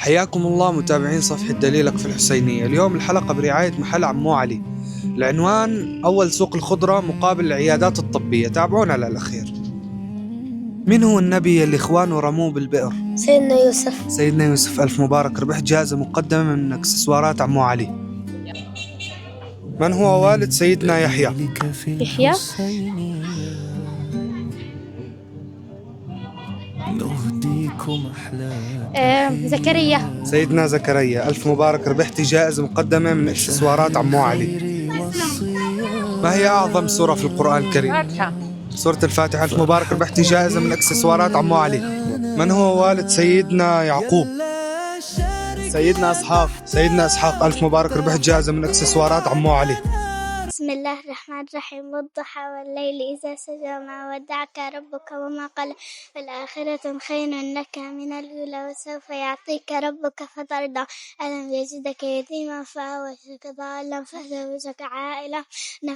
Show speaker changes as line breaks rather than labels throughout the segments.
حياكم الله متابعين صفحة دليلك في الحسينية. اليوم الحلقة برعاية محل عمو علي. العنوان: أول سوق الخضرة مقابل العيادات الطبية. تابعونا للأخير. من هو النبي اللي إخوانه رموه بالبئر؟
سيدنا يوسف.
سيدنا يوسف. ألف مبارك، ربحت جائزة مقدمة من إكسسوارات عمو علي. من هو والد سيدنا يحيى؟
يحيى. زكريا.
سيدنا زكريا. ألف مبارك، ربحت جائزة مقدمة من إكسسوارات عمو علي. ما هي أعظم سورة في القرآن الكريم؟
الفاتحة.
سورة الفاتحة. ألف مبارك، ربحت جائزة من إكسسوارات عمو علي. من هو والد سيدنا يعقوب؟ سيدنا إسحاق. سيدنا إسحاق. ألف مبارك، ربحت جائزة من إكسسوارات عمو علي.
بسم الله الرحمن الرحيم. والضحى والليل إذا سجى ما ودعك ربك وما قلى والآخرة خير لك من الأولى وسوف يعطيك ربك فترضى ألم يجدك يتيما فآوى ضالا فزوجك عائلا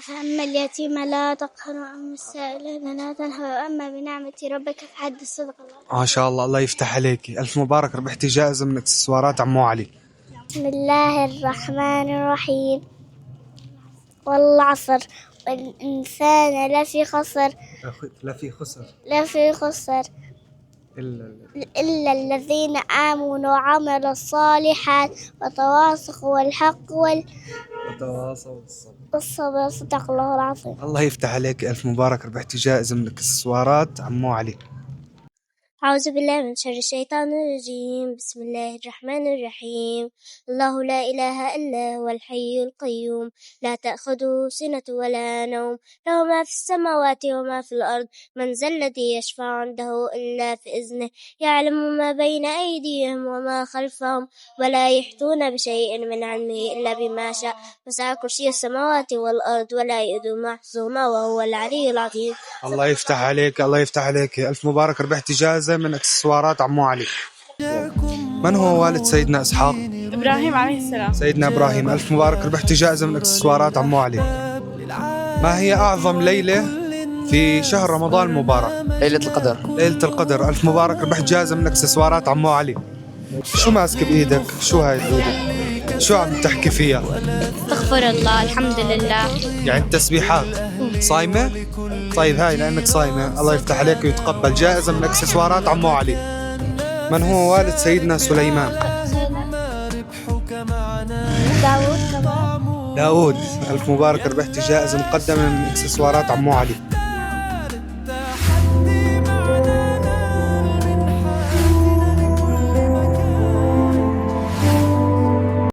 فأما اليتيم لا تقهر وأما السائل لا تنهر وأما بنعمة ربك فحدث. صدق الله.
ما شاء الله، الله يفتح عليك. ألف مبارك، ربحتي جائزة من إكسسوارات عمو علي.
بسم الله الرحمن الرحيم. والعصر والإنسان لفي خسر. لفي خسر إلا الذين آمنوا وعملوا الصالحات وتواصوا بالحق
وتواصوا
والصبر. صدق الله العظيم.
الله يفتح عليك. ألف مبارك، ربحتي جائزة من إكسسوارات عمو علي.
أعوذ بالله من شر الشيطان الرجيم. بسم الله الرحمن الرحيم. الله لا إله إلا هو الحي القيوم لا تأخذه سنة ولا نوم له ما في السماوات وما في الأرض من ذا الذي يشفع عنده إلا بإذنه يعلم ما بين أيديهم وما خلفهم ولا يحيطون بشيء من علمه إلا بما شاء وسع كرسي السماوات والأرض ولا يؤوده حفظهما وهو العلي العظيم.
الله يفتح عليك. الله يفتح عليك. ألف مبارك، ربحتي جائزة من إكسسوارات عمو علي. من هو والد سيدنا إسحاق؟
إبراهيم عليه السلام.
سيدنا إبراهيم. ألف مبارك، ربحتي جائزة من إكسسوارات عمو علي. ما هي أعظم ليلة في شهر رمضان المبارك؟
ليلة القدر.
ليلة القدر. ألف مبارك، ربحت جائزة من إكسسوارات عمو علي. شو ماسك بإيدك؟ شو هاي بإيدك؟ شو عم تحكي فيها؟
استغفر الله. الحمد لله.
يعني التسبيحات. صايمة؟ طيب هاي لأنك صايمة الله يفتح عليك ويتقبل جائزة من إكسسوارات عمو علي. من هو والد سيدنا سليمان؟
داود.
داود. ألف مبارك، ربحتي جائزة مقدمة من إكسسوارات عمو علي.